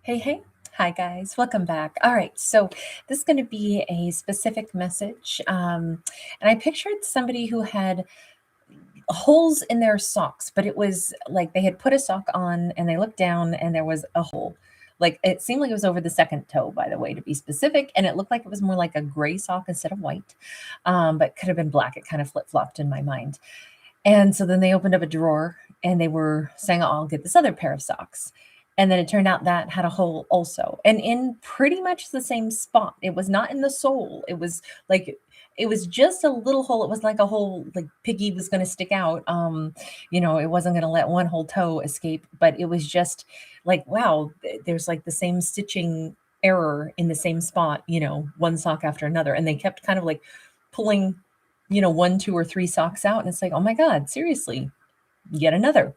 Hey, hey. Hi, guys. Welcome back. All right. So, this is going to be a specific message. And I pictured somebody who had holes in their socks, but it was like they had put a sock on and they looked down and there was a hole. Like it seemed like it was over the second toe, by the way, to be specific. And it looked like it was more like a gray sock instead of white, but could have been black. It kind of flip flopped in my mind. And so then they opened up a drawer and they were saying, "Oh, I'll get this other pair of socks." And then it turned out that had a hole also, and in pretty much the same spot. It was not in the sole. It was like it was just a little hole. It was like a whole like piggy was going to stick out. It wasn't going to let one whole toe escape, but it was just like, wow, there's like the same stitching error in the same spot, one sock after another. And they kept kind of like pulling one, two, or three socks out. And it's like, oh my God, seriously, yet another.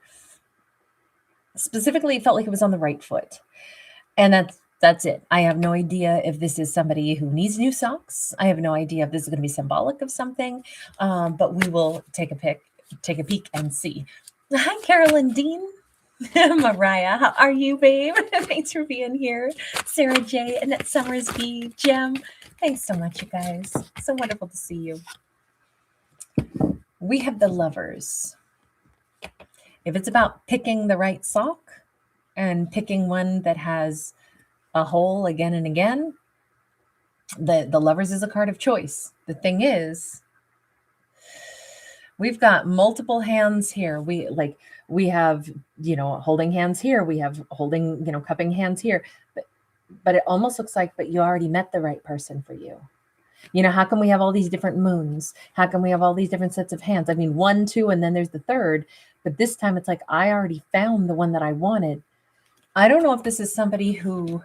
Specifically, it felt like it was on the right foot. And that's it. I have no idea if this is somebody who needs new socks. I have no idea if this is going to be symbolic of something. But we will take a peek and see. Hi, Carolyn Dean. Mariah, how are you, babe? Thanks for being here. Sarah J. and Summersby, Jem. Thanks so much, you guys. So wonderful to see you. We have the Lovers. If it's about picking the right sock and picking one that has a hole again and again, the Lovers is a card of choice. The thing is, we've got multiple hands here. We have, holding hands here. We have holding, cupping hands here. But it almost looks like, but you already met the right person for you. How come we have all these different moons? How come we have all these different sets of hands? I mean, 1, 2, and then there's the third. But this time it's like, I already found the one that I wanted. I don't know if this is somebody who...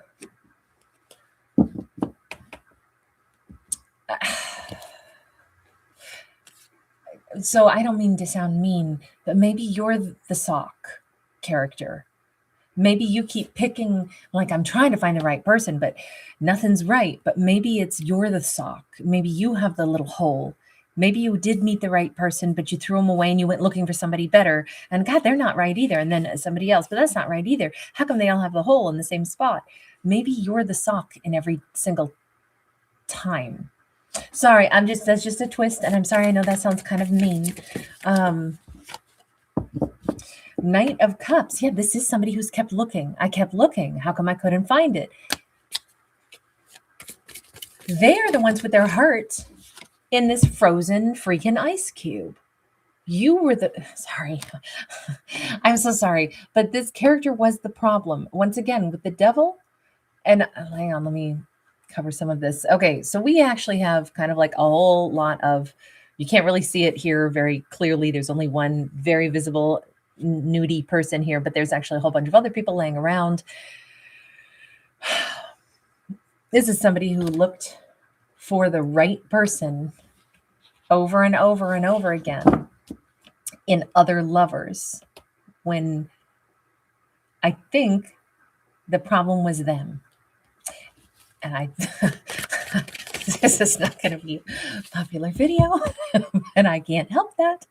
So I don't mean to sound mean, but maybe you're the sock character. Maybe you keep picking, like, I'm trying to find the right person, but nothing's right. But maybe you're the sock. Maybe you have the little hole. Maybe you did meet the right person, but you threw them away and you went looking for somebody better. And God, they're not right either. And then somebody else, but that's not right either. How come they all have the hole in the same spot? Maybe you're the sock in every single time. Sorry, that's just a twist. And I'm sorry, I know that sounds kind of mean. Knight of Cups. Yeah, this is somebody who's kept looking. I kept looking. How come I couldn't find it? They are the ones with their heart in this frozen freaking ice cube. You were sorry. I'm so sorry. But this character was the problem. Once again, with the devil. And hang on, let me cover some of this. Okay, so we actually have kind of like a whole lot of, you can't really see it here very clearly. There's only one very visible nudie person here, but there's actually a whole bunch of other people laying around. This is somebody who looked for the right person over and over and over again in other lovers, when I think the problem was them. And this is not going to be a popular video, and I can't help that.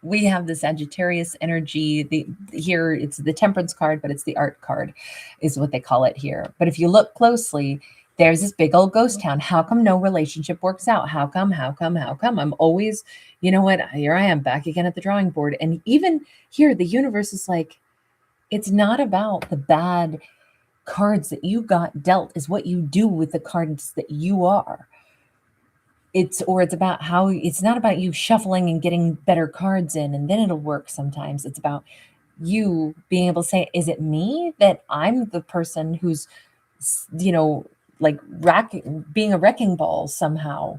We have the Sagittarius energy. Here it's the Temperance card, but it's the art card is what they call it here. But if you look closely, there's this big old ghost town. How come no relationship works out? How come? I'm always, you know what? Here I am back again at the drawing board. And even here, the universe is like, it's not about the bad cards that you got dealt, is what you do with the cards that you are. It's about how, it's not about you shuffling and getting better cards in and then it'll work sometimes. It's about you being able to say, is it me that I'm the person who's, like being a wrecking ball somehow?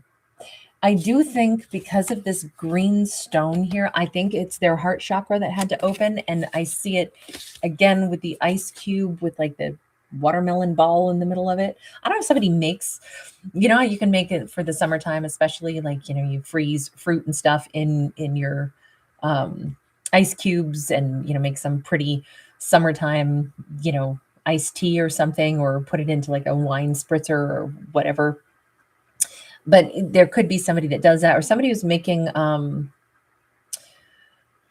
I do think because of this green stone here, I think it's their heart chakra that had to open. And I see it again with the ice cube with like the watermelon ball in the middle of it. I don't know if somebody makes, you can make it for the summertime, especially like, you freeze fruit and stuff in your ice cubes and, make some pretty summertime, iced tea or something, or put it into like a wine spritzer or whatever. But there could be somebody that does that, or somebody who's making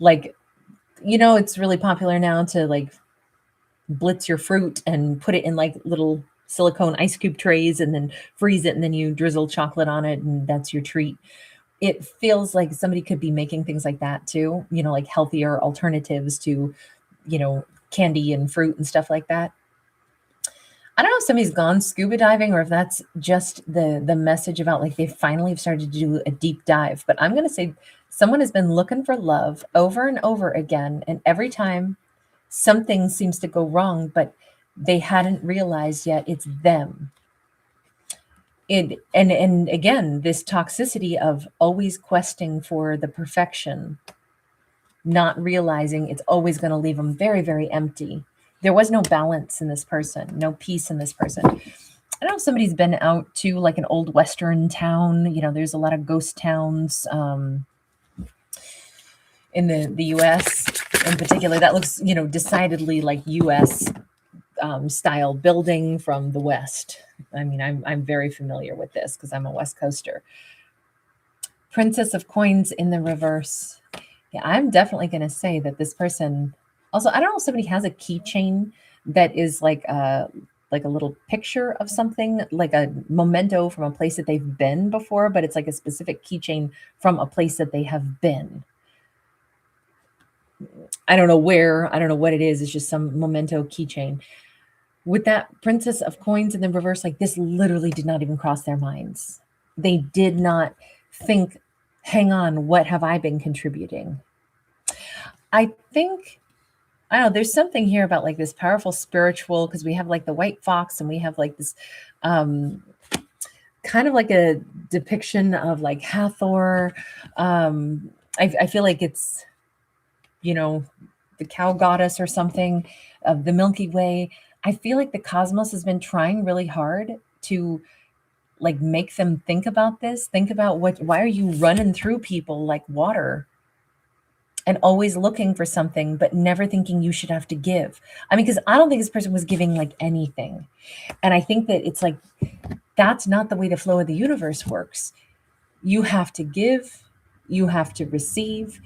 it's really popular now to like blitz your fruit and put it in like little silicone ice cube trays and then freeze it, and then you drizzle chocolate on it and that's your treat. It feels like somebody could be making things like that too, like healthier alternatives to, candy and fruit and stuff like that. I don't know if somebody's gone scuba diving or if that's just the message about like they finally have started to do a deep dive. But I'm going to say someone has been looking for love over and over again, and every time something seems to go wrong, but they hadn't realized yet it's them. And again, this toxicity of always questing for the perfection, not realizing it's always going to leave them very, very empty. There was no balance in this person, no peace in this person. I don't know if somebody's been out to like an old Western town. There's a lot of ghost towns in the U.S. in particular. That looks, decidedly like U.S. Style building from the West. I mean, I'm very familiar with this because I'm a West Coaster. Princess of Coins in the reverse. Yeah, I'm definitely going to say that this person. Also, I don't know if somebody has a keychain that is like a little picture of something, like a memento from a place that they've been before, but it's like a specific keychain from a place that they have been. I don't know where, I don't know what it is. It's just some memento keychain. With that Princess of Coins in the reverse, like this literally did not even cross their minds. They did not think, hang on, what have I been contributing? I think, I don't know, there's something here about like this powerful spiritual, because we have like the white fox and we have like this kind of like a depiction of like Hathor. I feel like it's, the cow goddess or something of the Milky Way. I feel like the cosmos has been trying really hard to like make them think about this. Think about why are you running through people like water and always looking for something, but never thinking you should have to give? I mean, because I don't think this person was giving like anything. And I think that it's like, that's not the way the flow of the universe works. You have to give, you have to receive.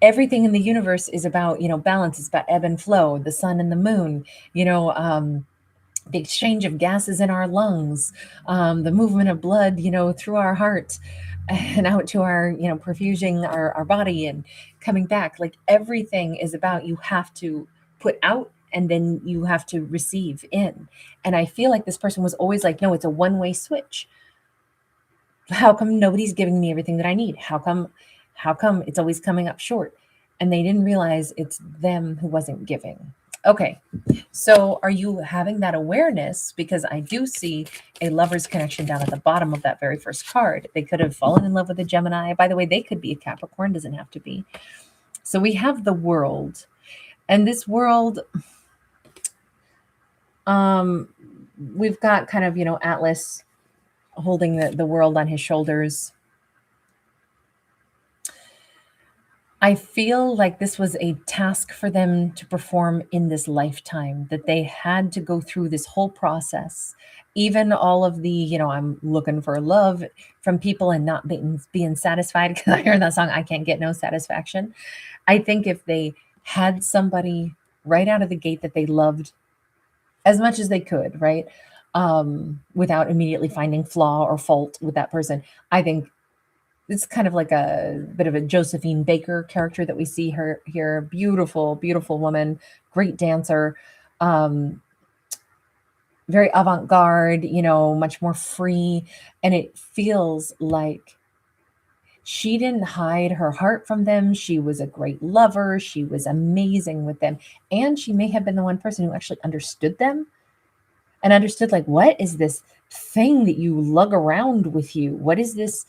Everything in the universe is about, balance. It's about ebb and flow, the sun and the moon, the exchange of gases in our lungs, the movement of blood, through our heart and out to our, perfusing our body and coming back. Like everything is about, you have to put out and then you have to receive in. And I feel like this person was always like, no, it's a one-way switch. How come nobody's giving me everything that I need? How come it's always coming up short? And they didn't realize it's them who wasn't giving. Okay, so are you having that awareness? Because I do see a lover's connection down at the bottom of that very first card. They could have fallen in love with a Gemini. By the way, they could be a Capricorn, doesn't have to be. So we have the world. And this world, we've got kind of, Atlas holding the world on his shoulders. I feel like this was a task for them to perform in this lifetime, that they had to go through this whole process. Even all of the, I'm looking for love from people and not being satisfied, because I heard that song, I Can't Get No Satisfaction. I think if they had somebody right out of the gate that they loved as much as they could, right? Without immediately finding flaw or fault with that person, I think it's kind of like a bit of a Josephine Baker character that we see her here. Beautiful, beautiful woman, great dancer, very avant-garde, much more free. And it feels like she didn't hide her heart from them. She was a great lover. She was amazing with them. And she may have been the one person who actually understood them and understood, like, what is this thing that you lug around with you? What is this?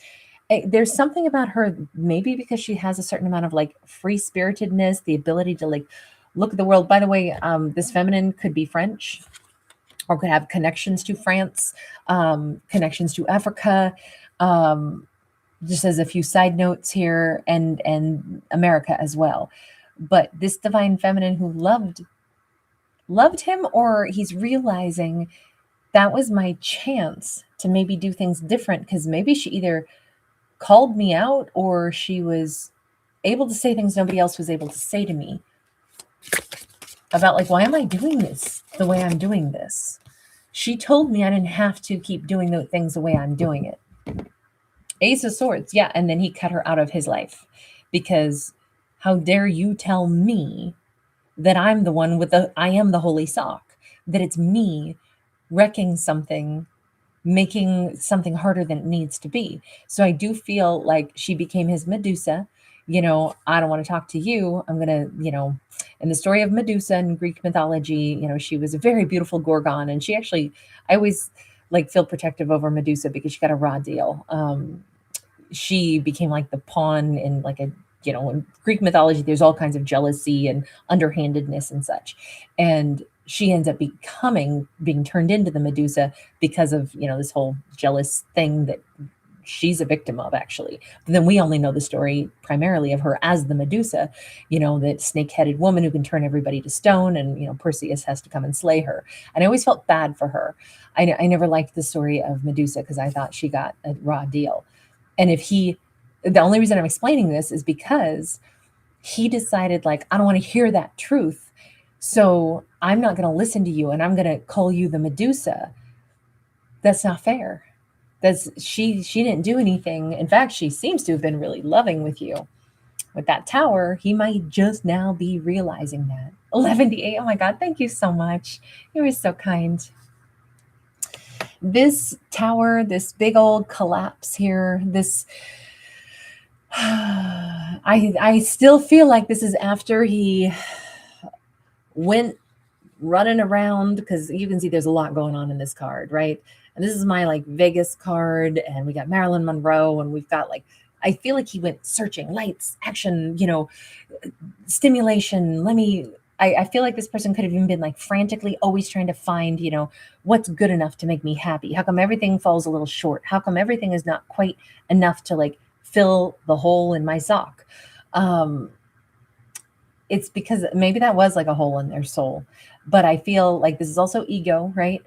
There's something about her, maybe because she has a certain amount of like free spiritedness, the ability to like look at the world. By the way, this feminine could be French or could have connections to France, connections to Africa, just as a few side notes here, and America as well. But this divine feminine who loved him, or he's realizing that was my chance to maybe do things different, because maybe she either called me out or she was able to say things nobody else was able to say to me. about like, why am I doing this the way I'm doing this? She told me I didn't have to keep doing the things the way I'm doing it. Ace of Swords, yeah. And then he cut her out of his life because how dare you tell me that I'm the one with I am the holy sock, that it's me wrecking something, making something harder than it needs to be. So I do feel like she became his Medusa. I don't want to talk to you. I'm going to, in the story of Medusa in Greek mythology, she was a very beautiful Gorgon. And she actually, I always like feel protective over Medusa because she got a raw deal. She became like the pawn in like a, in Greek mythology, there's all kinds of jealousy and underhandedness and such. And she ends up being turned into the Medusa because of, this whole jealous thing that she's a victim of, actually. But then we only know the story primarily of her as the Medusa, that snake-headed woman who can turn everybody to stone, and, Perseus has to come and slay her. And I always felt bad for her. I never liked the story of Medusa because I thought she got a raw deal. And the only reason I'm explaining this is because he decided, like, I don't want to hear that truth. So I'm not going to listen to you and I'm going to call you the Medusa. That's not fair. She didn't do anything. In fact, she seems to have been really loving with you. With that tower, he might just now be realizing that. 11-8. Oh my God. Thank you so much. You were so kind. This tower, this big old collapse here, this I still feel like this is after he went running around, because you can see there's a lot going on in this card, right? And this is my like Vegas card, and we got Marilyn Monroe, and we've got like, I feel like he went searching, lights, action, stimulation. I feel like this person could have even been like frantically always trying to find, what's good enough to make me happy. How come everything falls a little short? How come everything is not quite enough to like fill the hole in my sock? It's because maybe that was like a hole in their soul. But I feel like this is also ego, right?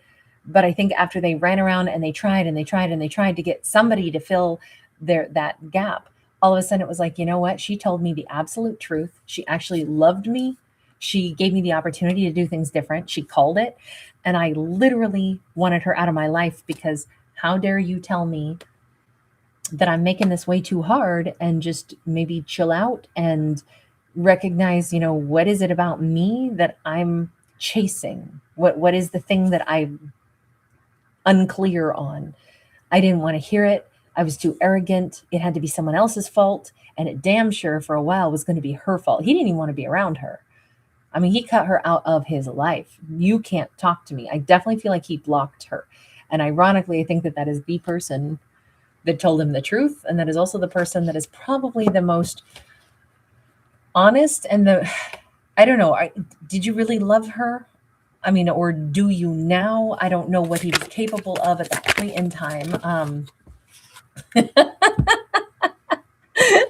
But I think after they ran around and they tried and they tried and they tried to get somebody to fill that gap, all of a sudden it was like, you know what? She told me the absolute truth. She actually loved me. She gave me the opportunity to do things different. She called it. And I literally wanted her out of my life because how dare you tell me that I'm making this way too hard, and just maybe chill out and recognize, what is it about me that I'm chasing? What is the thing that I'm unclear on? I didn't want to hear it. I was too arrogant. It had to be someone else's fault. And it damn sure for a while was going to be her fault. He didn't even want to be around her. I mean, he cut her out of his life. You can't talk to me. I definitely feel like he blocked her. And ironically, I think that is the person that told him the truth. And that is also the person that is probably the most honest and I don't know. Did you really love her? I mean, or do you now? I don't know what he was capable of at that point in time.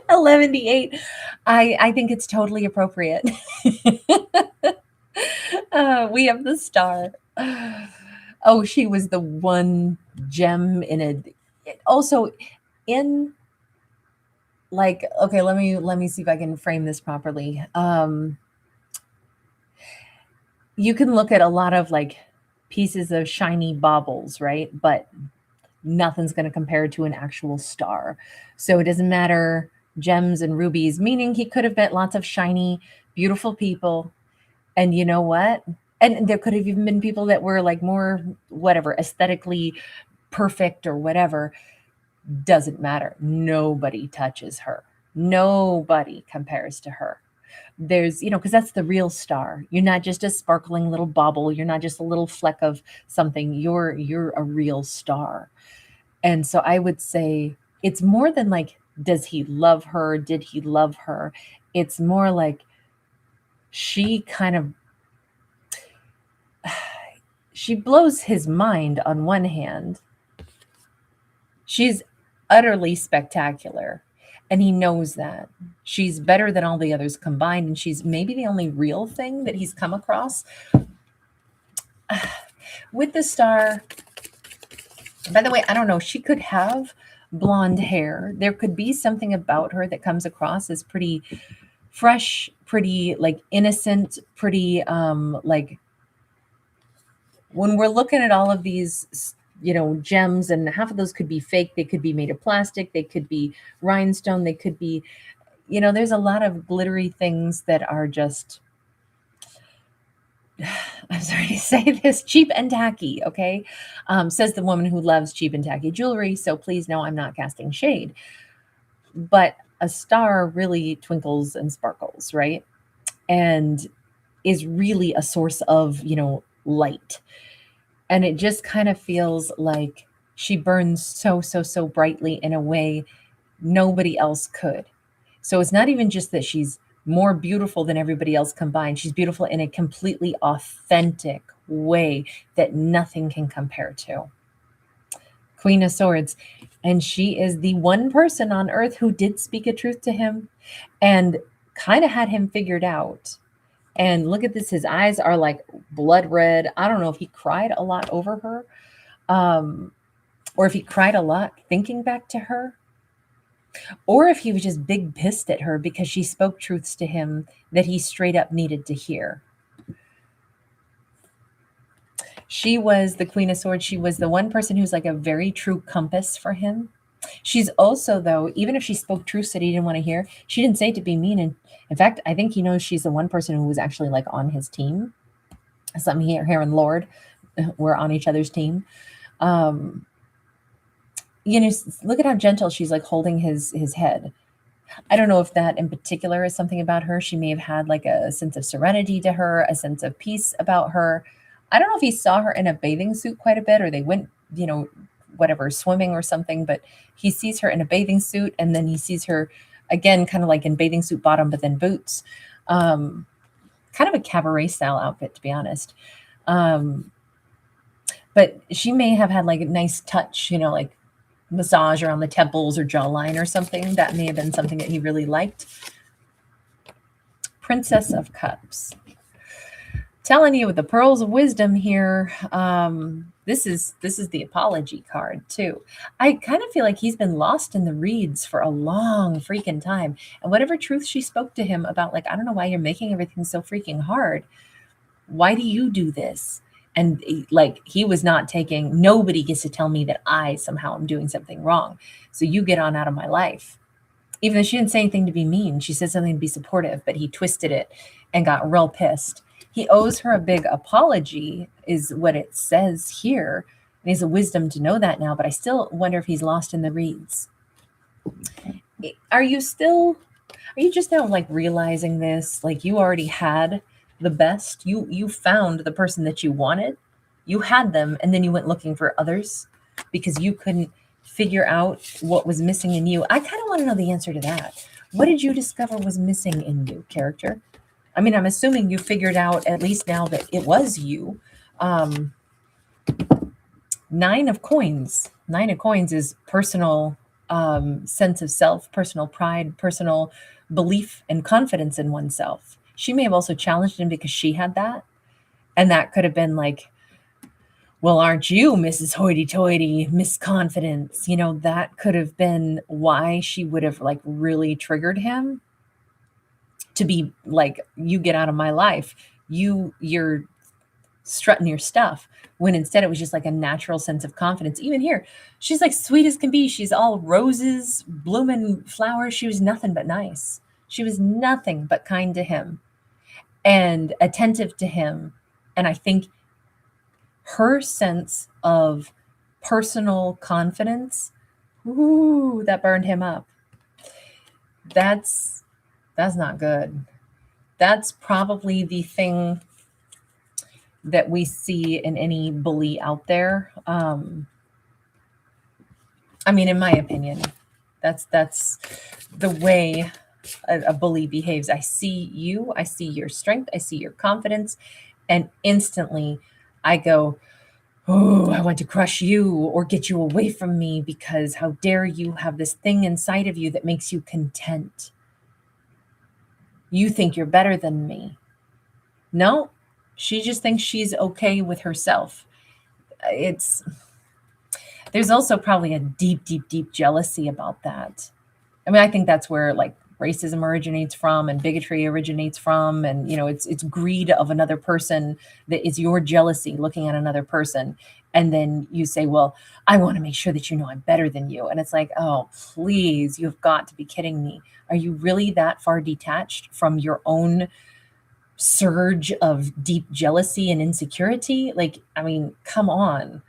11-8. I think it's totally appropriate. We have the star. Oh, she was the one gem in it. Also in like, okay, let me see if I can frame this properly. You can look at a lot of like pieces of shiny baubles, right? But nothing's going to compare to an actual star. So it doesn't matter, gems and rubies, meaning he could have met lots of shiny, beautiful people. And you know what? And there could have even been people that were like more, whatever, aesthetically perfect or whatever. Doesn't matter. Nobody touches her. Nobody compares to her. There's, because that's the real star. You're not just a sparkling little bauble. You're not just a little fleck of something. You're a real star. And so I would say it's more than like, does he love her? Did he love her? It's more like she blows his mind on one hand. She's utterly spectacular. And he knows that. She's better than all the others combined. And she's maybe the only real thing that he's come across. With the star, by the way, I don't know. She could have blonde hair. There could be something about her that comes across as pretty fresh, pretty like innocent, pretty like when we're looking at all of these, you know, gems, and half of those could be fake, they could be made of plastic, they could be rhinestone, they could be, you know, there's a lot of glittery things that are just, I'm sorry to say this, cheap and tacky, okay? Says the woman who loves cheap and tacky jewelry. So please know I'm not casting shade. But a star really twinkles and sparkles, right? And is really a source of, you know, light. And it just kind of feels like she burns so, so, so brightly in a way nobody else could. So it's not even just that she's more beautiful than everybody else combined. She's beautiful in a completely authentic way that nothing can compare to. Queen of Swords. And she is the one person on earth who did speak a truth to him and kind of had him figured out. And look at this, his eyes are like blood red. I don't know if he cried a lot over her, or if he cried a lot thinking back to her, or if he was just big pissed at her because she spoke truths to him that he straight up needed to hear. She was the Queen of Swords. She was the one person who's like a very true compass for him. She's also, though, even if she spoke truths that he didn't want to hear, she didn't say it to be mean. And in fact, I think he knows she's the one person who was actually like on his team. Some here and Lord, we're on each other's team. You know, look at how gentle she's like holding his head. I don't know if that in particular is something about her. She may have had like a sense of serenity to her, a sense of peace about her. I don't know if he saw her in a bathing suit quite a bit, or they went, you know, whatever, swimming or something, but he sees her in a bathing suit, and then he sees her again, kind of like in bathing suit bottom, but then boots. Kind of a cabaret style outfit, to be honest. But she may have had like a nice touch, you know, like massage around the temples or jawline or something. That may have been something that he really liked. Princess of Cups. Telling you with the pearls of wisdom here. This is the apology card too. I kind of feel like he's been lost in the reeds for a long freaking time. And whatever truth she spoke to him about, like, I don't know why you're making everything so freaking hard. Why do you do this? And like, he was not taking, nobody gets to tell me that I somehow am doing something wrong. So you get on out of my life. Even though she didn't say anything to be mean, she said something to be supportive, but he twisted it and got real pissed. He owes her a big apology, is what it says here. And he has a wisdom to know that now, but I still wonder if he's lost in the reeds. Are you just now like realizing this? Like, you already had the best. You found the person that you wanted. You had them, and then you went looking for others because you couldn't figure out what was missing in you. I kind of want to know the answer to that. What did you discover was missing in you, character? I mean, I'm assuming you figured out at least now that it was you. Nine of Coins. Nine of Coins is personal sense of self, personal pride, personal belief and confidence in oneself. She may have also challenged him because she had that. And that could have been like, well, aren't you Mrs. Hoity-toity, Miss Confidence? You know, that could have been why she would have like really triggered him to be like, you get out of my life. You're strutting your stuff, when instead it was just like a natural sense of confidence. Even here, she's like sweet as can be. She's all roses, blooming flowers. She was nothing but nice. She was nothing but kind to him and attentive to him. And I think her sense of personal confidence, ooh, that burned him up. That's not good. That's probably the thing that we see in any bully out there. I mean, in my opinion, that's the way a bully behaves. I see you, I see your strength, I see your confidence, and instantly I go, oh, I want to crush you or get you away from me, because how dare you have this thing inside of you that makes you content. You think you're better than me. No, she just thinks she's okay with herself. There's also probably a deep, deep, deep jealousy about that. I mean, I think that's where like racism originates from and bigotry originates from, and it's greed of another person that is your jealousy looking at another person. And then you say, well, I want to make sure that I'm better than you. And it's like, oh, please, you've got to be kidding me. Are you really that far detached from your own surge of deep jealousy and insecurity? Like, I mean, come on,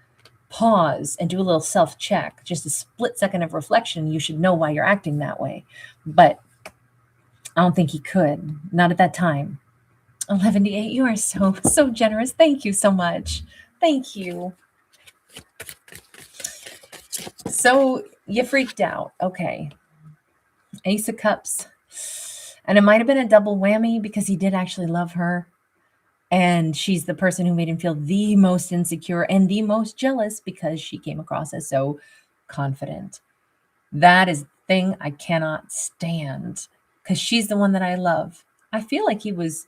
pause and do a little self-check, just a split second of reflection. You should know why you're acting that way. But I don't think he could, not at that time. 11-8, you are so generous. Thank you so much. Thank you. So you freaked out. Okay. Ace of Cups. And it might have been a double whammy because he did actually love her. And she's the person who made him feel the most insecure and the most jealous because she came across as so confident. That is the thing I cannot stand, because she's the one that I love. I feel like he was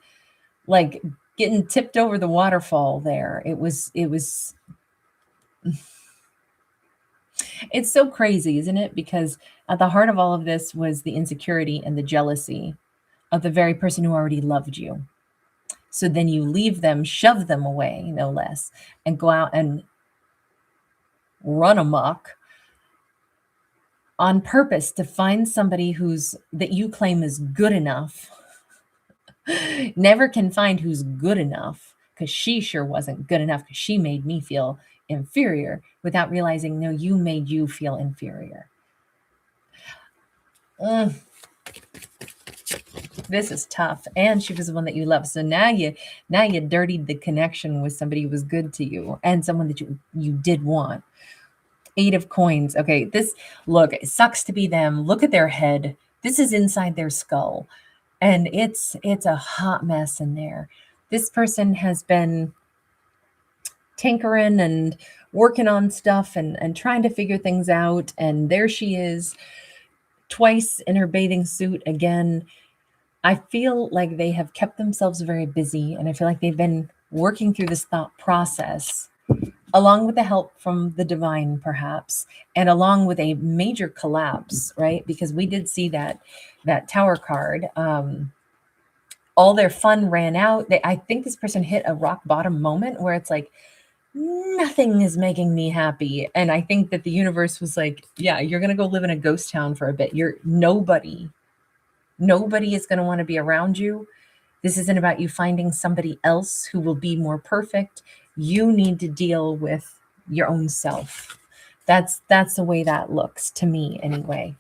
like getting tipped over the waterfall there. It was it's so crazy, isn't it? Because at the heart of all of this was the insecurity and the jealousy of the very person who already loved you. So then you leave them, shove them away, no less, and go out and run amok on purpose to find somebody that you claim is good enough. Never can find who's good enough, because she sure wasn't good enough, because she made me feel inferior without realizing, no, you made you feel inferior. This is tough. And she was the one that you love. So now you dirtied the connection with somebody who was good to you and someone that you did want. 8 of Coins. Okay, look, it sucks to be them. Look at their head. This is inside their skull. And it's a hot mess in there. This person has been tinkering and working on stuff and trying to figure things out. And there she is, twice in her bathing suit again. I feel like they have kept themselves very busy, and I feel like they've been working through this thought process, along with the help from the divine, perhaps, and along with a major collapse, right? Because we did see that Tower card. All their fun ran out. I think this person hit a rock bottom moment where it's like, nothing is making me happy. And I think that the universe was like, yeah, you're going to go live in a ghost town for a bit. Nobody is going to want to be around you. This isn't about you finding somebody else who will be more perfect. You need to deal with your own self. That's the way that looks to me anyway.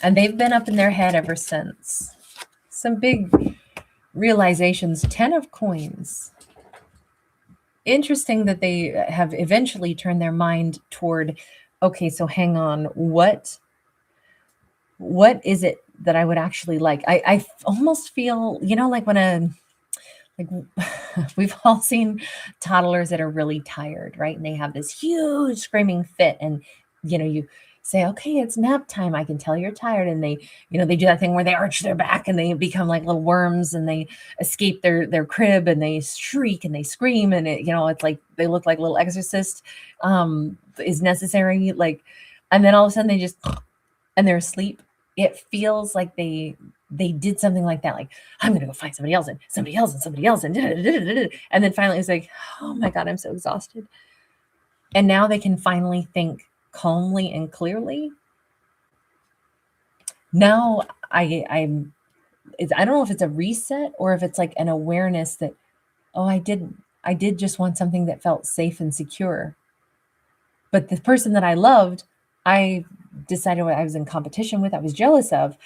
And they've been up in their head ever since. Some big realizations. 10 of Coins. Interesting that they have eventually turned their mind toward, okay, so hang on, what is it that I would actually like? I almost feel, like when we've all seen toddlers that are really tired, right? And they have this huge screaming fit, and you say, okay, it's nap time. I can tell you're tired. And they do that thing where they arch their back and they become like little worms, and they escape their crib, and they shriek and they scream. And it's like, they look like little exorcist is necessary. Like, and then all of a sudden and they're asleep. It feels like they did something like that. Like, I'm going to go find somebody else and somebody else and somebody else. And then finally it's like, oh my God, I'm so exhausted. And now they can finally think calmly and clearly. Now I don't know if it's a reset or if it's like an awareness that, oh, I did just want something that felt safe and secure. But the person that I loved, I decided I was in competition with, I was jealous of,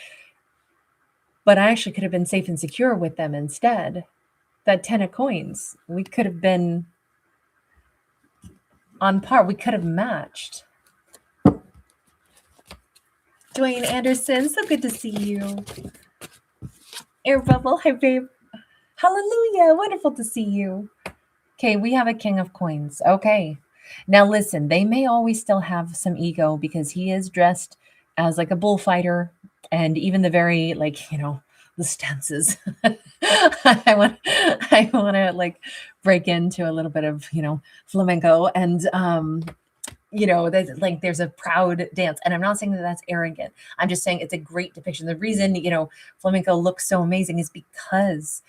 but I actually could have been safe and secure with them instead. That 10 of Coins, we could have been on par. We could have matched. Dwayne Anderson, so good to see you. Air Bubble, hi babe. Hallelujah, wonderful to see you. Okay, we have a King of Coins. Okay. Now listen, they may always still have some ego because he is dressed as like a bullfighter, and even the very the stances. I want to like break into a little bit of flamenco, and There's like, there's a proud dance. And I'm not saying that that's arrogant. I'm just saying it's a great depiction. The reason, flamenco looks so amazing is because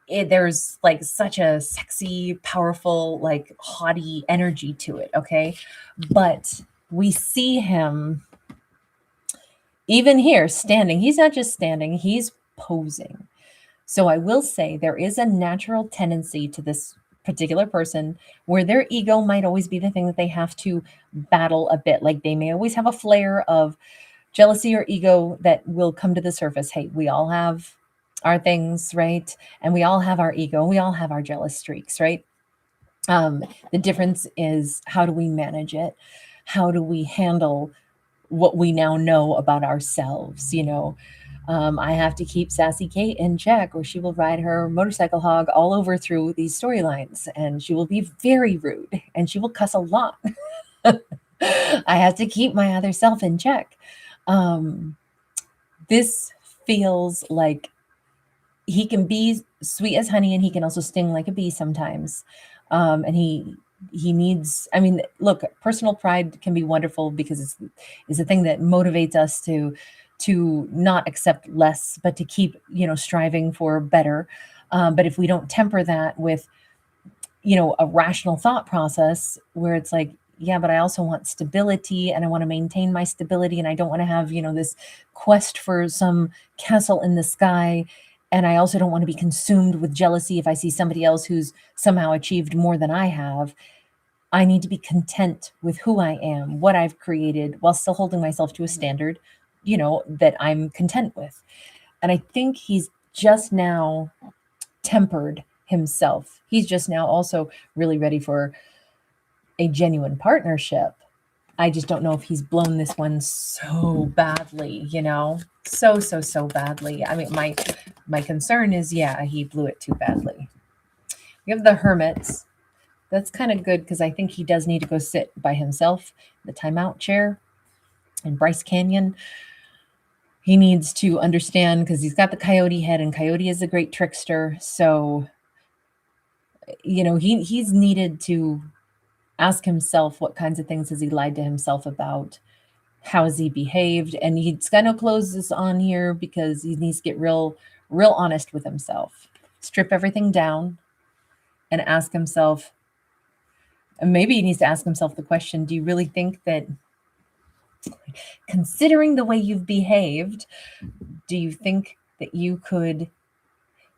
there's like such a sexy, powerful, like haughty energy to it. Okay. But we see him even here standing. He's not just standing, he's posing. So I will say there is a natural tendency to this particular person where their ego might always be the thing that they have to battle a bit. Like they may always have a flare of jealousy or ego that will come to the surface. Hey, we all have our things, right? And we all have our ego, and we all have our jealous streaks, right? The difference is, how do we manage it? How do we handle what we now know about ourselves? I have to keep Sassy Kate in check, or she will ride her motorcycle hog all over through these storylines, and she will be very rude, and she will cuss a lot. I have to keep my other self in check. This feels like he can be sweet as honey, and he can also sting like a bee sometimes. And he needs, I mean, look, personal pride can be wonderful because it's a thing that motivates us to not accept less, but to keep, striving for better. But if we don't temper that with, a rational thought process where it's like, yeah, but I also want stability, and I want to maintain my stability, and I don't want to have, this quest for some castle in the sky. And I also don't want to be consumed with jealousy if I see somebody else who's somehow achieved more than I have. I need to be content with who I am, what I've created, while still holding myself to a standard, that I'm content with. And I think he's just now tempered himself. He's just now also really ready for a genuine partnership. I just don't know if he's blown this one so badly, so badly. I mean, my concern is, yeah, he blew it too badly. We have the Hermit. That's kind of good because I think he does need to go sit by himself, the timeout chair in Bryce Canyon. He needs to understand, because he's got the coyote head, and coyote is a great trickster. So, he's needed to ask himself, what kinds of things has he lied to himself about? How has he behaved? And he's got no clothes on here because he needs to get real honest with himself. Strip everything down and ask himself, and maybe he needs to ask himself the question, do you really think that, considering the way you've behaved, do you think that you could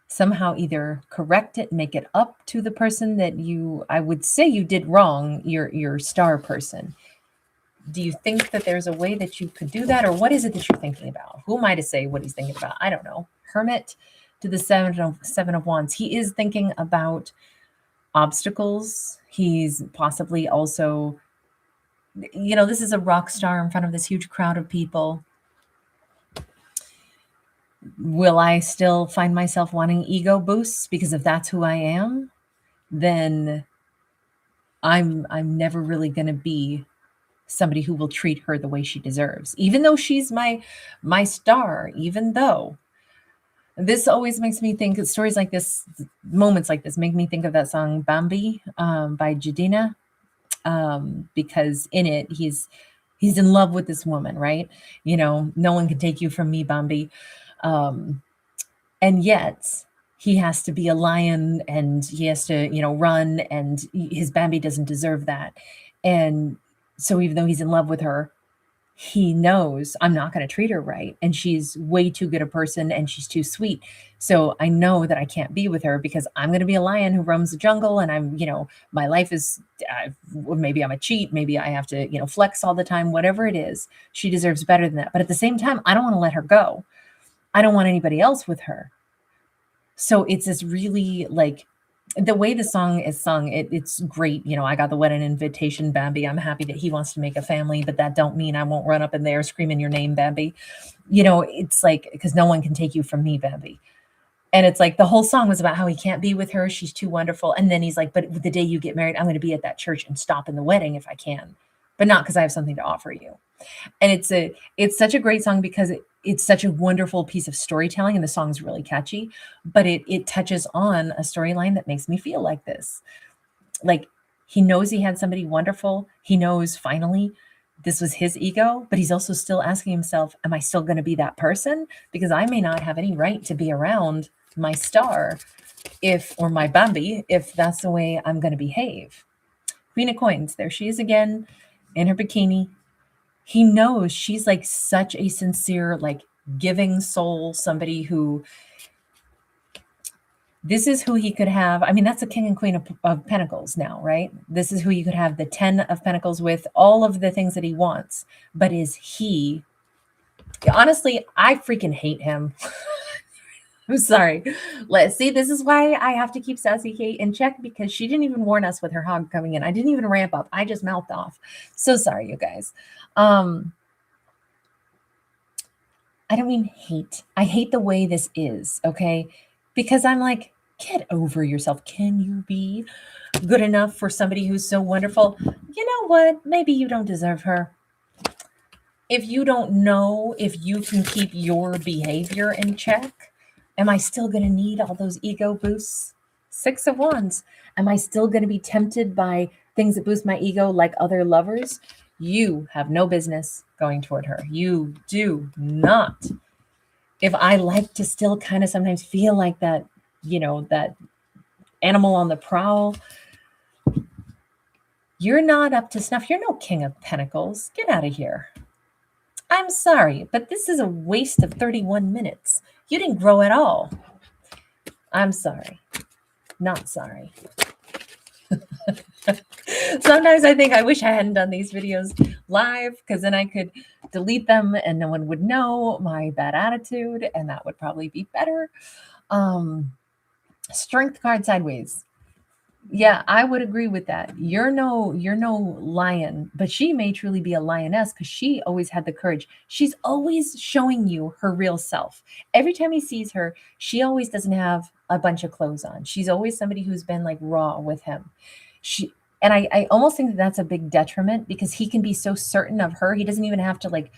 somehow either correct it, make it up to the person that I would say you did wrong, your star person? Do you think that there's a way that you could do that? Or what is it that you're thinking about? Who am I to say what he's thinking about? I don't know. Hermit to the seven of Wands. He is thinking about obstacles. He's possibly also, this is a rock star in front of this huge crowd of people. Will I still find myself wanting ego boosts? Because if that's who I am, then I'm never really going to be somebody who will treat her the way she deserves, even though she's my star. Even though this always makes me think of stories like this, moments like this make me think of that song Bambi by Jadina, because in it he's in love with this woman, right? No one can take you from me, Bambi. And yet he has to be a lion, and he has to, run, and his Bambi doesn't deserve that. And so even though he's in love with her, he knows I'm not going to treat her right. And she's way too good a person, and she's too sweet. So I know that I can't be with her because I'm going to be a lion who roams the jungle. And I'm, my life is, maybe I'm a cheat. Maybe I have to, flex all the time, whatever it is. She deserves better than that. But at the same time, I don't want to let her go. I don't want anybody else with her. So it's this really, like, the way the song is sung, it's great. I got the wedding invitation, Bambi. I'm happy that he wants to make a family, but that don't mean I won't run up in there screaming your name, Bambi. It's like, because no one can take you from me, Bambi. And it's like the whole song was about how he can't be with her. She's too wonderful. And then he's like, but the day you get married, I'm going to be at that church and stop in the wedding if I can, but not because I have something to offer you. And it's such a great song because it's such a wonderful piece of storytelling, and the song's really catchy, but it touches on a storyline that makes me feel like this. Like, He knows he had somebody wonderful. He knows finally this was his ego, but he's also still asking himself, am I still going to be that person? Because I may not have any right to be around my star or my Bambi, if that's the way I'm going to behave. Queen of Coins, there she is again in her bikini. He knows she's like such a sincere, like giving soul, somebody who, this is who he could have. I mean, that's the King and Queen of Pentacles now, right? This is who you could have the 10 of Pentacles with, all of the things that he wants. But is he, honestly, I freaking hate him. I'm sorry. Let's see. This is why I have to keep Sassy Kate in check, because she didn't even warn us with her hog coming in. I didn't even ramp up. I just mouthed off. So sorry, you guys. I don't mean hate. I hate the way this is, okay? Because I'm like, get over yourself. Can you be good enough for somebody who's so wonderful? You know what? Maybe you don't deserve her. If you don't know if you can keep your behavior in check, am I still going to need all those ego boosts? 6 of Wands. Am I still going to be tempted by things that boost my ego like other lovers? You have no business going toward her. You do not. If I like to still kind of sometimes feel like that, you know, that animal on the prowl, you're not up to snuff. You're no King of Pentacles. Get out of here. I'm sorry, but this is a waste of 31 minutes. You didn't grow at all. I'm sorry. Not sorry. Sometimes I think I wish I hadn't done these videos live, because then I could delete them and no one would know my bad attitude, and that would probably be better. Strength card sideways. Yeah, I would agree with that. You're no lion, but she may truly be a lioness, because she always had the courage. She's always showing you her real self. Every time he sees her, she always doesn't have a bunch of clothes on. She's always somebody who's been like raw with him. And I almost think that that's a big detriment, because he can be so certain of her. He doesn't even have to like,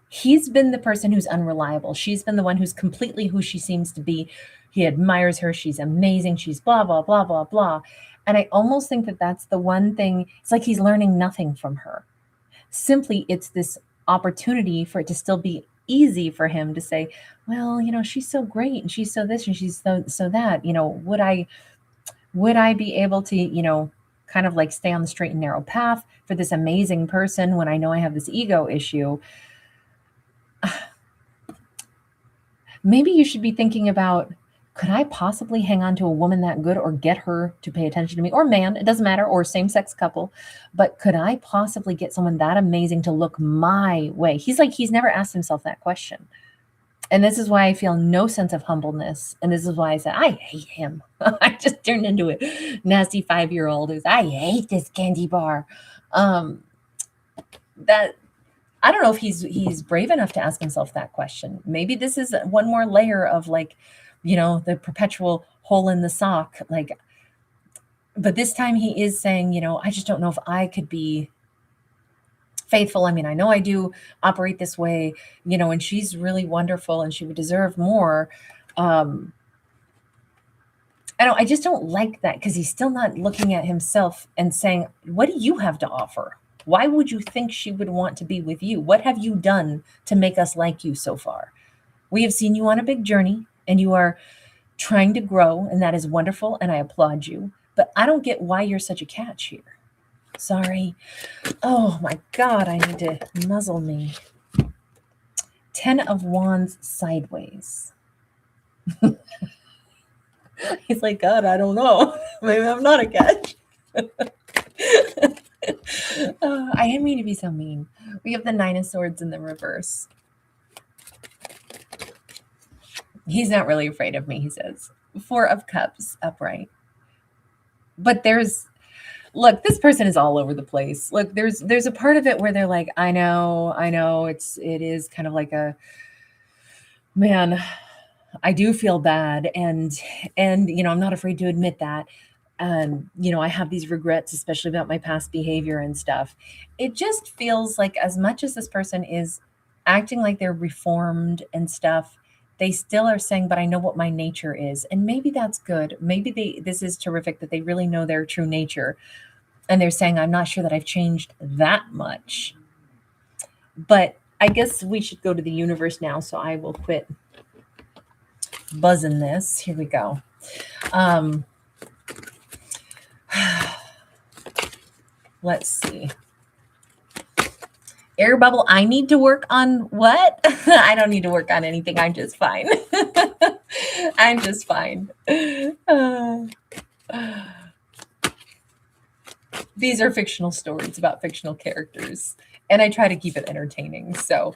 he's been the person who's unreliable. She's been the one who's completely who she seems to be. He admires her. She's amazing. She's blah, blah, blah, blah, blah. And I almost think that that's the one thing. It's like he's learning nothing from her. Simply, it's this opportunity for it to still be easy for him to say, well, you know, she's so great and she's so this and she's so that, you know, would I be able to, you know, kind of like stay on the straight and narrow path for this amazing person when I know I have this ego issue? Maybe you should be thinking about, could I possibly hang on to a woman that good, or get her to pay attention to me, or man, it doesn't matter, or same-sex couple, but could I possibly get someone that amazing to look my way? He's never asked himself that question. And this is why I feel no sense of humbleness. And this is why I said, I hate him. I just turned into a nasty 5-year-old who's, I hate this candy bar. That I don't know if he's brave enough to ask himself that question. Maybe this is one more layer of like, you know, the perpetual hole in the sock. Like, but this time he is saying, you know, I just don't know if I could be faithful. I mean, I know I do operate this way, you know, and she's really wonderful and she would deserve more. I just don't like that, because he's still not looking at himself and saying, what do you have to offer? Why would you think she would want to be with you? What have you done to make us like you so far? We have seen you on a big journey and you are trying to grow, and that is wonderful, and I applaud you. But I don't get why you're such a catch here. Sorry. Oh my God, I need to muzzle me. 10 of Wands sideways. He's like, God, I don't know. Maybe I'm not a catch. I didn't mean to be so mean. We have the 9 of Swords in the reverse. He's not really afraid of me, he says. 4 of Cups upright. But look, this person is all over the place. Look, there's a part of it where they're like, I know, it is kind of like a, man, I do feel bad. And, you know, I'm not afraid to admit that. You know, I have these regrets, especially about my past behavior and stuff. It just feels like, as much as this person is acting like they're reformed and stuff, they still are saying, but I know what my nature is. And maybe that's good. Maybe this is terrific that they really know their true nature. And they're saying, I'm not sure that I've changed that much. But I guess we should go to the universe now. So I will quit buzzing this. Here we go. Let's see. Air bubble, I need to work on what? I don't need to work on anything. I'm just fine. I'm just fine. These are fictional stories about fictional characters, and I try to keep it entertaining. So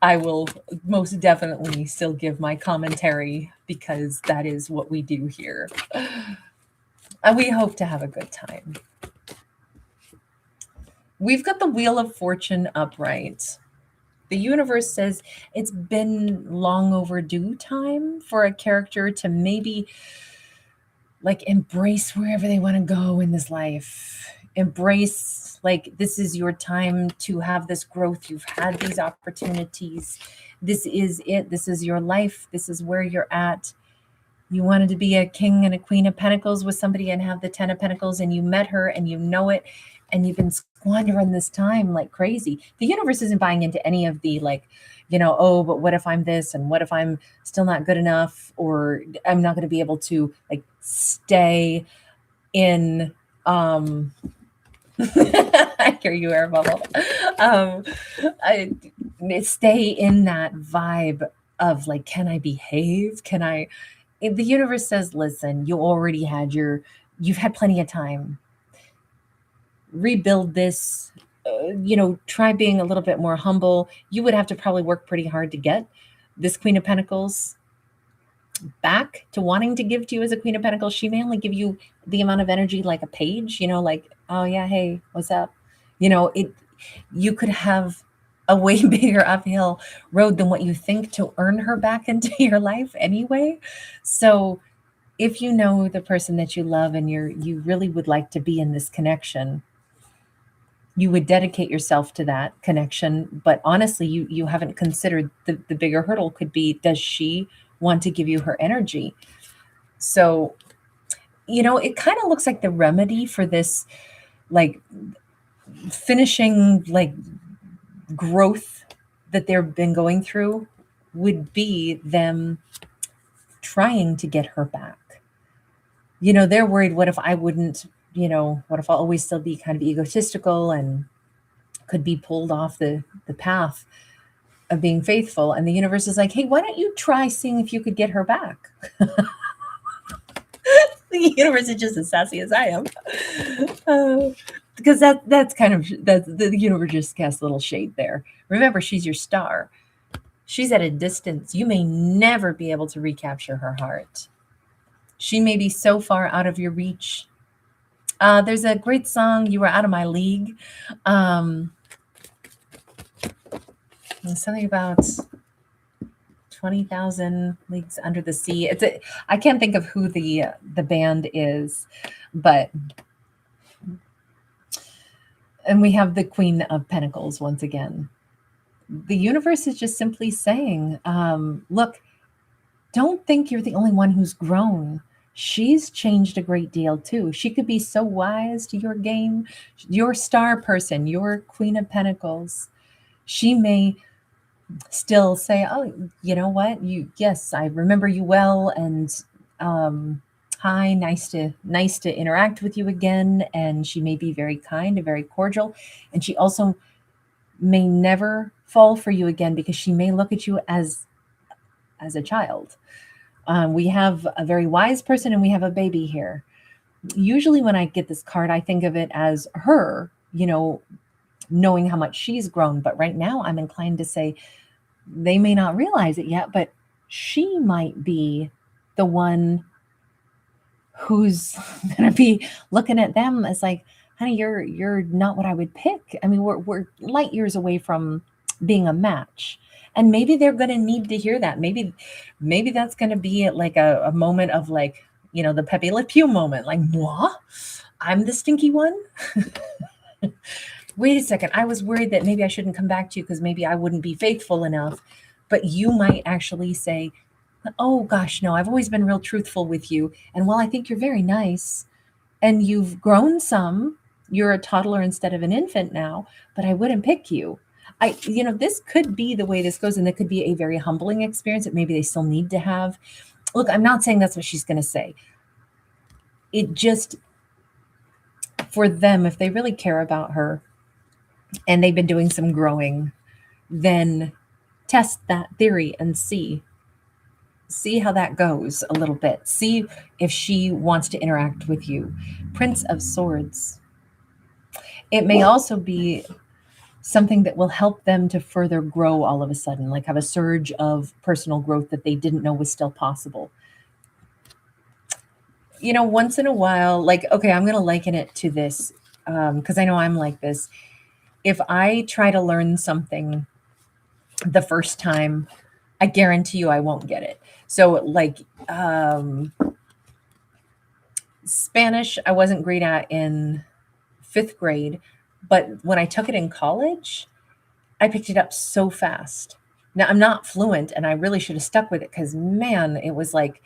I will most definitely still give my commentary because that is what we do here. And we hope to have a good time. We've got the Wheel of Fortune upright. The universe says it's been long overdue time for a character to maybe like embrace wherever they want to go in this life. Embrace, like, this is your time to have this growth. You've had these opportunities. This is it. This is your life. This is where you're at. You wanted to be a king and a queen of pentacles with somebody and have the 10 of pentacles, and you met her and you know it, and you've been squandering this time like crazy. The universe isn't buying into any of the like, oh, but what if I'm this, and what if I'm still not good enough, or I'm not going to be able to like stay in I hear you, air bubble. Stay in that vibe of like, can I behave? Can I? The universe says, listen, you've had plenty of time. Rebuild this. Try being a little bit more humble. You would have to probably work pretty hard to get this Queen of Pentacles back to wanting to give to you as a Queen of Pentacles. She may only give you the amount of energy like a page, like, oh yeah, hey, what's up? You could have a way bigger uphill road than what you think to earn her back into your life anyway. So if you know the person that you love and you really would like to be in this connection, you would dedicate yourself to that connection. But honestly, you haven't considered the bigger hurdle could be, does she want to give you her energy? So, it kind of looks like the remedy for this, like finishing like growth that they've been going through would be them trying to get her back. They're worried, what if I wouldn't, what if I'll always still be kind of egotistical and could be pulled off the path of being faithful. And the universe is like, hey, why don't you try seeing if you could get her back? The universe is just as sassy as I am. Because that's kind of, the universe just casts a little shade there. Remember, she's your star. She's at a distance. You may never be able to recapture her heart. She may be so far out of your reach. There's a great song, You Were Out of My League. Something about 20,000 Leagues Under the Sea. I can't think of who the band is, but... And we have the Queen of Pentacles once again. The universe is just simply saying, look, don't think you're the only one who's grown. She's changed a great deal too. She could be so wise to your game, your star person, your Queen of Pentacles. She may still say, oh, you know what? Yes, I remember you well. And hi, nice to interact with you again. And she may be very kind and very cordial. And she also may never fall for you again because she may look at you as a child. We have a very wise person and we have a baby here. Usually when I get this card, I think of it as her, knowing how much she's grown. But right now I'm inclined to say they may not realize it yet, but she might be the one who's going to be looking at them as like, honey, you're not what I would pick. I mean, we're light years away from being a match. And maybe they're going to need to hear that. Maybe that's going to be like a moment of like, the Pepe Le Pew moment. Like, what? I'm the stinky one? Wait a second. I was worried that maybe I shouldn't come back to you because maybe I wouldn't be faithful enough. But you might actually say, oh gosh, no, I've always been real truthful with you. And while I think you're very nice and you've grown some, you're a toddler instead of an infant now, but I wouldn't pick you. This could be the way this goes, and it could be a very humbling experience that maybe they still need to have. Look, I'm not saying that's what she's going to say. It just, for them, if they really care about her and they've been doing some growing, then test that theory and see how that goes a little bit. See if she wants to interact with you. Prince of Swords. It may also be something that will help them to further grow all of a sudden, like have a surge of personal growth that they didn't know was still possible. Once in a while, like, okay, I'm going to liken it to this because I know I'm like this. If I try to learn something the first time, I guarantee you I won't get it. So like Spanish, I wasn't great at in 5th grade, but when I took it in college, I picked it up so fast. Now I'm not fluent and I really should have stuck with it because man, it was like,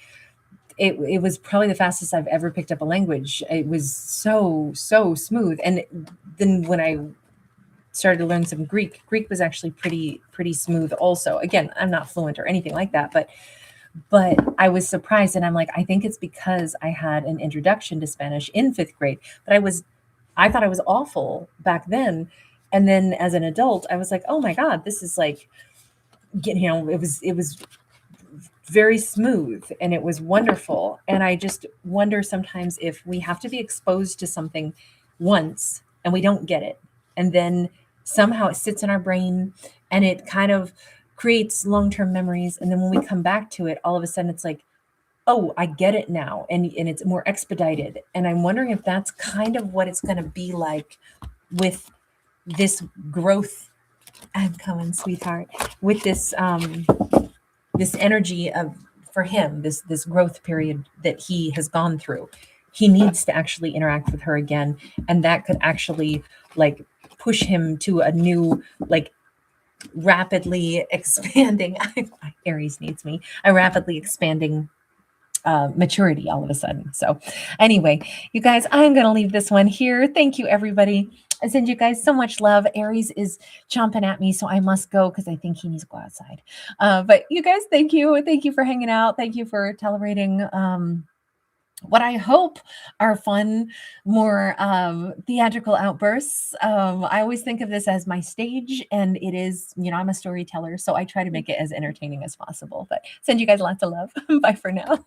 it was probably the fastest I've ever picked up a language. It was so smooth. And then when I started to learn some Greek was actually pretty smooth also. Again, I'm not fluent or anything like that, but I was surprised, and I'm like, I think it's because I had an introduction to Spanish in 5th grade, but I thought I was awful back then. And then as an adult, I was like, oh my God, this is like, it was very smooth and it was wonderful. And I just wonder sometimes if we have to be exposed to something once and we don't get it, and then somehow it sits in our brain and it kind of creates long-term memories. And then when we come back to it, all of a sudden it's like, oh, I get it now. And it's more expedited. And I'm wondering if that's kind of what it's going to be like with this growth. I'm coming, sweetheart, with this, this energy for him, this growth period that he has gone through. He needs to actually interact with her again. And that could actually like push him to a new, like, rapidly expanding Aries needs me, a rapidly expanding maturity all of a sudden. So anyway, you guys, I'm going to leave this one here. Thank you, everybody. I send you guys so much love. Aries is chomping at me, so I must go because I think he needs to go outside. But you guys, thank you. Thank you for hanging out. Thank you for tolerating what I hope are fun, more theatrical outbursts. I always think of this as my stage, and it is, I'm a storyteller, so I try to make it as entertaining as possible. But send you guys lots of love. Bye for now.